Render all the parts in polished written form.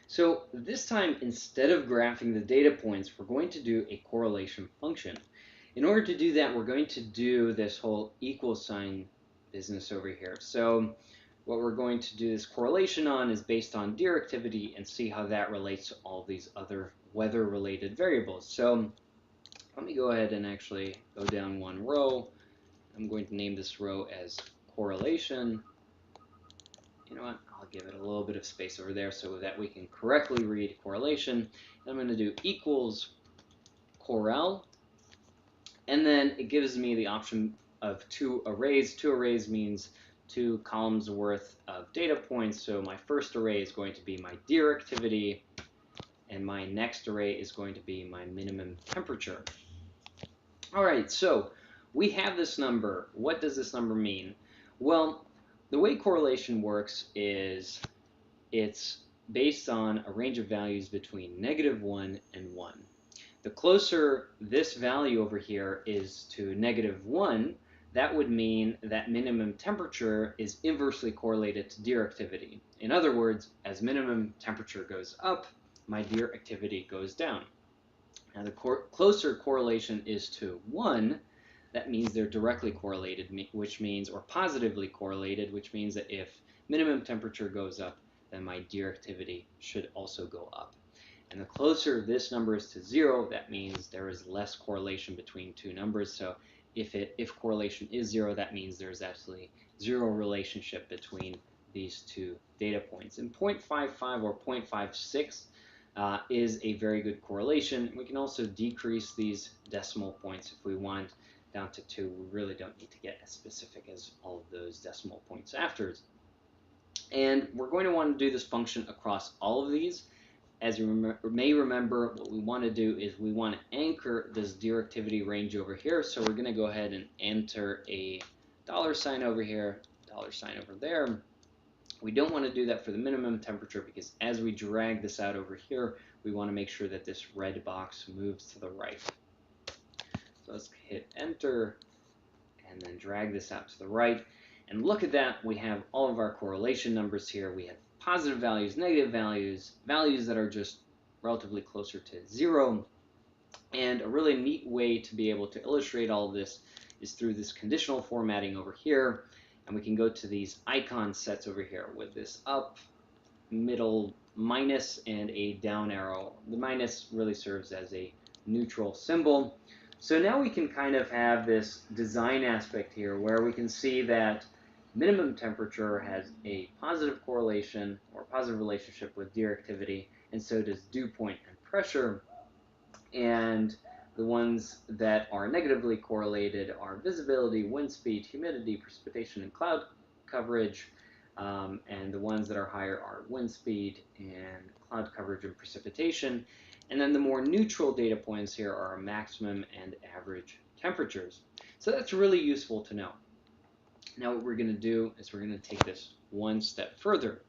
So this time, instead of graphing the data points, we're going to do a correlation function. In order to do that, we're going to do this whole equal sign business over here. So what we're going to do this correlation on is based on directivity and see how that relates to all these other weather-related variables. So let me go ahead and actually go down one row. I'm going to name this row as correlation. You know what, I'll give it a little bit of space over there so that we can correctly read correlation. And I'm going to do equals correl, and then it gives me the option of two arrays. Two arrays means two columns worth of data points. So my first array is going to be my directivity, and my next array is going to be my minimum temperature. All right, so we have this number. What does this number mean? Well, the way correlation works is it's based on a range of values between -1 and 1. The closer this value over here is to -1, that would mean that minimum temperature is inversely correlated to directivity. In other words, as minimum temperature goes up, my directivity goes down. Now the closer correlation is to 1, that means they're directly correlated, which means, or positively correlated, which means that if minimum temperature goes up, then my directivity should also go up. And the closer this number is to 0, that means there is less correlation between two numbers. So if correlation is 0, that means there's actually 0 relationship between these two data points. And 0.55 or 0.56 is a very good correlation. We can also decrease these decimal points if we want down to 2. We really don't need to get as specific as all of those decimal points afterwards. And we're going to want to do this function across all of these. As you may remember, what we want to do is we want to anchor this directivity range over here. So we're going to go ahead and enter a $sign over here, $sign over there. We don't want to do that for the minimum temperature because as we drag this out over here, we want to make sure that this red box moves to the right. So let's hit enter and then drag this out to the right. And look at that, we have all of our correlation numbers here. We have positive values, negative values, values that are just relatively closer to 0. And a really neat way to be able to illustrate all of this is through this conditional formatting over here. And we can go to these icon sets over here with this up, middle, minus, and a down arrow. The minus really serves as a neutral symbol. So now we can kind of have this design aspect here where we can see that minimum temperature has a positive correlation or positive relationship with directivity, and so does dew point and pressure. And the ones that are negatively correlated are visibility, wind speed, humidity, precipitation, and cloud coverage. And the ones that are higher are wind speed and cloud coverage and precipitation. And then the more neutral data points here are maximum and average temperatures. So that's really useful to know. Now what we're going to do is we're going to take this one step further.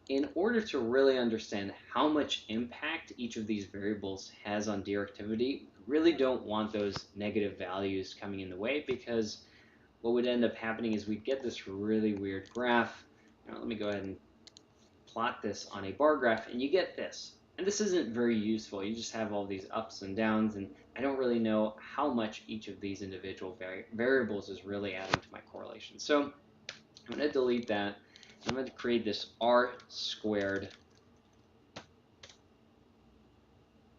In order to really understand how much impact each of these variables has on directivity, we really don't want those negative values coming in the way, because what would end up happening is we'd get this really weird graph. Now, let me go ahead and plot this on a bar graph, and you get this. And this isn't very useful. You just have all these ups and downs, and I don't really know how much each of these individual variables is really adding to my correlation. So I'm going to delete that. I'm going to create this R squared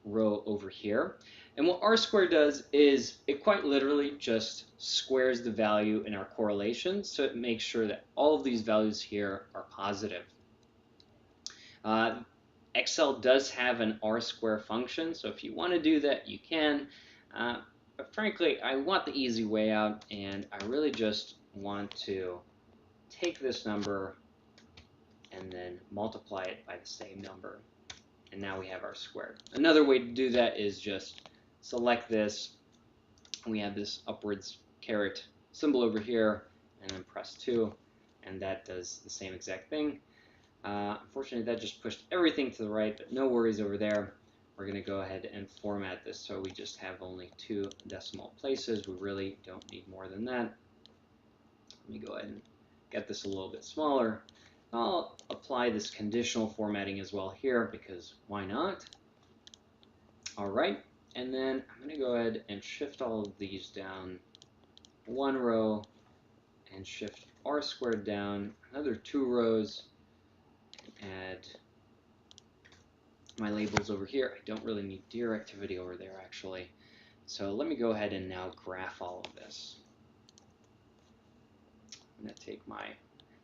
row over here. And what R squared does is it quite literally just squares the value in our correlation, so it makes sure that all of these values here are positive. Excel does have an R square function, so if you want to do that, you can. But frankly, I want the easy way out, and I really just want to take this number and then multiply it by the same number. And now we have our squared. Another way to do that is just select this. We have this upwards caret symbol over here, and then press 2, and that does the same exact thing. Unfortunately, that just pushed everything to the right, but no worries over there. We're going to go ahead and format this so we just have only 2 decimal places. We really don't need more than that. Let me go ahead and get this a little bit smaller. I'll apply this conditional formatting as well here because why not? All right, and then I'm going to go ahead and shift all of these down one row and shift R squared down another 2 rows. Add my labels over here. I don't really need deer activity over there actually. So let me go ahead and now graph all of this. I'm going to take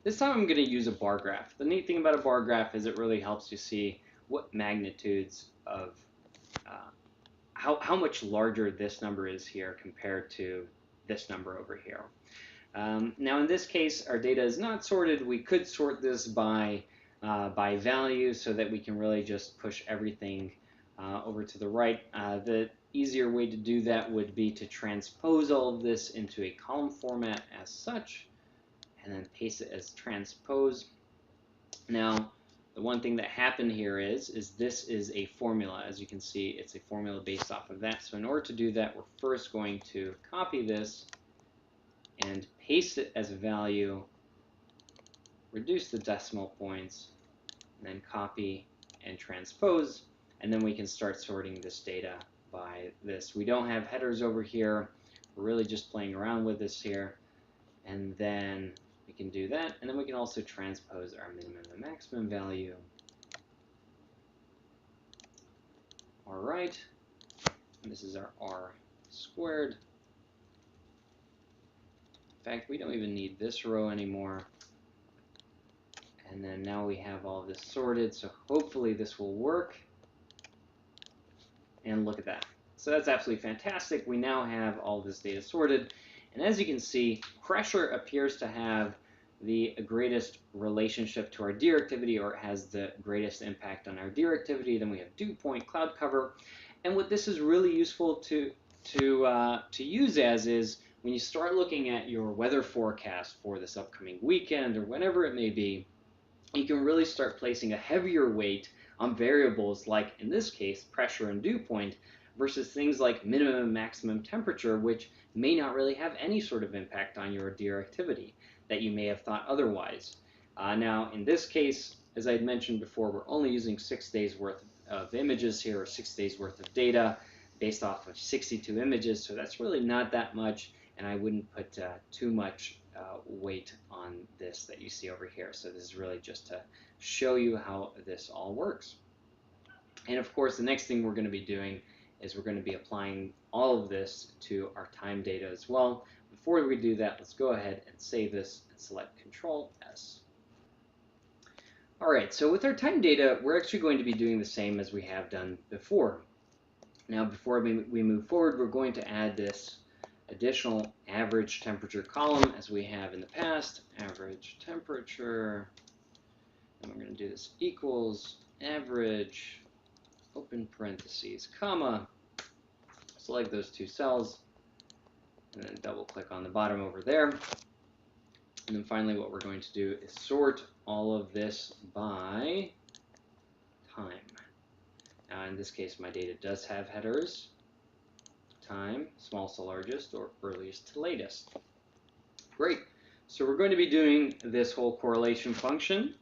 this time I'm going to use a bar graph. The neat thing about a bar graph is it really helps you see what magnitudes of how much larger this number is here compared to this number over here. Now in this case, our data is not sorted. We could sort this by value so that we can really just push everything over to the right. The easier way to do that would be to transpose all of this into a column format as such, and then paste it as transpose. Now, the one thing that happened here is this is a formula. As you can see, it's a formula based off of that. So in order to do that, we're first going to copy this and paste it as a value, reduce the decimal points, and then copy and transpose, and then we can start sorting this data by this. We don't have headers over here. We're really just playing around with this here, and then we can do that, and then we can also transpose our minimum and maximum value. All right, and this is our R squared. In fact, we don't even need this row anymore. And then now we have all this sorted, so hopefully this will work. And look at that. So that's absolutely fantastic. We now have all this data sorted. And as you can see, pressure appears to have the greatest relationship to our deer activity, or it has the greatest impact on our deer activity. Then we have dew point, cloud cover. And what this is really useful to use as is when you start looking at your weather forecast for this upcoming weekend or whenever it may be, you can really start placing a heavier weight on variables like, in this case, pressure and dew point versus things like minimum and maximum temperature, which may not really have any sort of impact on your deer activity that you may have thought otherwise. Now, in this case, as I had mentioned before, we're only using 6 days worth of images here, or 6 days worth of data based off of 62 images, so that's really not that much, and I wouldn't put too much weight on this that you see over here. So this is really just to show you how this all works. And of course, the next thing we're going to be doing is we're going to be applying all of this to our time data as well. Before we do that, let's go ahead and save this and select Control S. All right, so with our time data, we're actually going to be doing the same as we have done before. Now, before we move forward, we're going to add this additional average temperature column as we have in the past. Average temperature, and we're going to do this equals average, open parentheses, comma, select those 2 cells, and then double click on the bottom over there. And then finally what we're going to do is sort all of this by time. Now in this case my data does have headers. Time, smallest to largest, or earliest to latest. Great. So we're going to be doing this whole correlation function.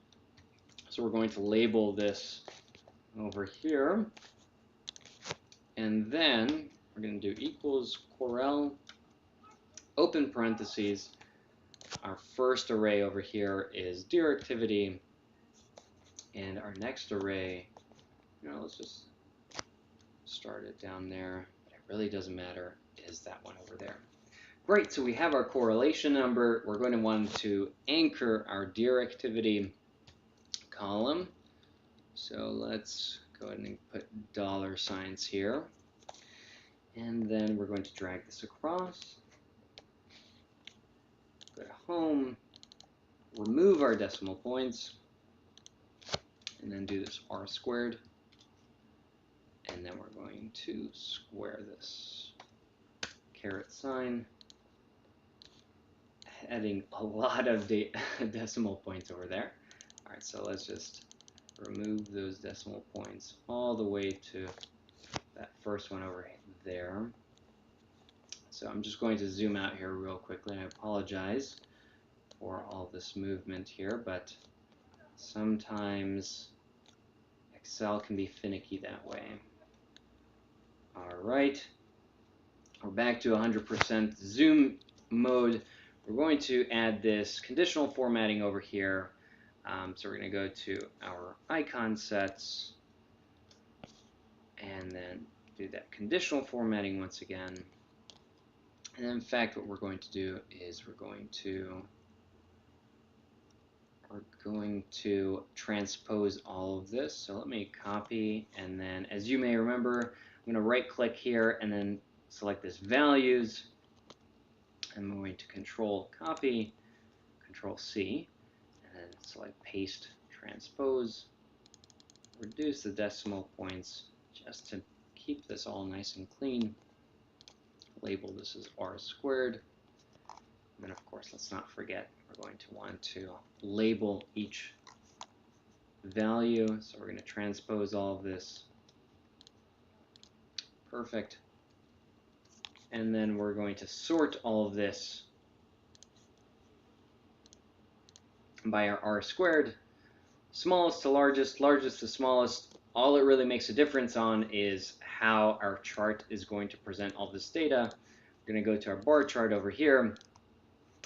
So we're going to label this over here. And then we're going to do equals correl, open parentheses. Our first array over here is deer activity. And our next array, let's just start it down there. It really doesn't matter, is that one over there. Great, so we have our correlation number. We're going to want to anchor our deer activity column. So let's go ahead and put $signs here. And then we're going to drag this across. Go to home, remove our decimal points, and then do this R squared. And then we're going to square this caret sign, adding a lot of decimal points over there. All right, so let's just remove those decimal points all the way to that first one over there. So I'm just going to zoom out here real quickly. I apologize for all this movement here, but Sometimes Excel can be finicky that way. All right, we're back to 100% zoom mode. We're going to add this conditional formatting over here. So we're going to go to our icon sets and then do that conditional formatting once again. And in fact, what we're going to do is we're going to transpose all of this. So let me copy, and then as you may remember, I'm going to right click here and then select this values. I'm going to control copy, control C, and then select paste, transpose, reduce the decimal points just to keep this all nice and clean. Label this as r squared. And then of course, let's not forget, we're going to want to label each value. So we're going to transpose all of this. Perfect. And then we're going to sort all of this by our r squared. Smallest to largest, largest to smallest. All it really makes a difference on is how our chart is going to present all this data. We're going to go to our bar chart over here.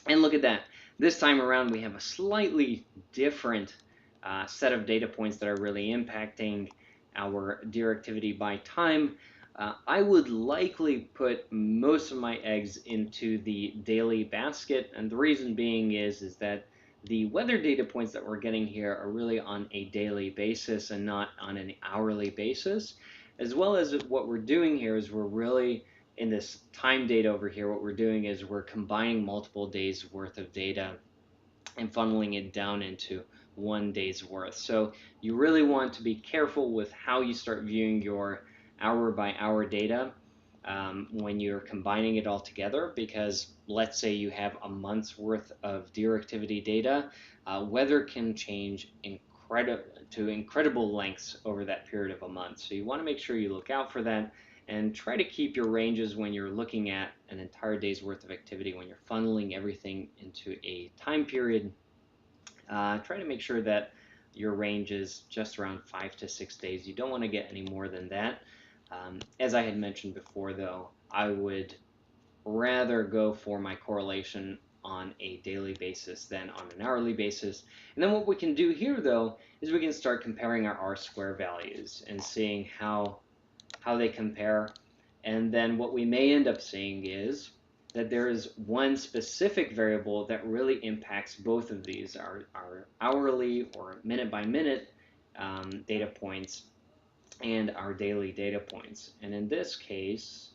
And look at that. This time around, we have a slightly different set of data points that are really impacting our deer activity by time. I would likely put most of my eggs into the daily basket, and the reason being is that the weather data points that we're getting here are really on a daily basis and not on an hourly basis. As well as what we're doing here is we're really, in this time data over here, what we're doing is we're combining multiple days worth of data and funneling it down into 1 day's worth. So you really want to be careful with how you start viewing your hour by hour data when you're combining it all together, because let's say you have a month's worth of deer activity data, weather can change to incredible lengths over that period of a month. So you want to make sure you look out for that and try to keep your ranges when you're looking at an entire day's worth of activity. When you're funneling everything into a time period, try to make sure that your range is just around 5 to 6 days. You don't want to get any more than that. As I had mentioned before, though, I would rather go for my correlation on a daily basis than on an hourly basis. And then what we can do here, though, is we can start comparing our R-square values and seeing how they compare. And then what we may end up seeing is that there is one specific variable that really impacts both of these, our hourly or minute by minute data points and our daily data points. And in this case,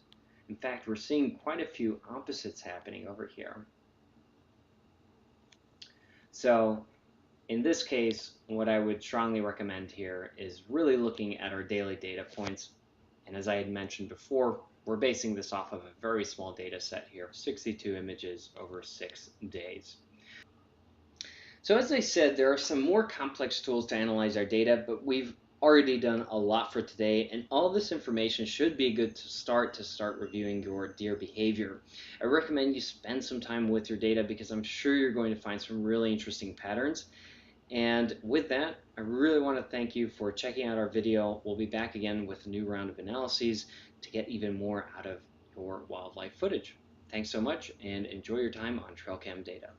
in fact, we're seeing quite a few opposites happening over here. So in this case, what I would strongly recommend here is really looking at our daily data points. And as I had mentioned before, we're basing this off of a very small data set here, 62 images over 6 days. So as I said, there are some more complex tools to analyze our data, but we've already done a lot for today, and all this information should be good to start reviewing your deer behavior. I recommend you spend some time with your data because I'm sure you're going to find some really interesting patterns. And with that, I really want to thank you for checking out our video. We'll be back again with a new round of analyses to get even more out of your wildlife footage. Thanks so much, and enjoy your time on Trailcam Data.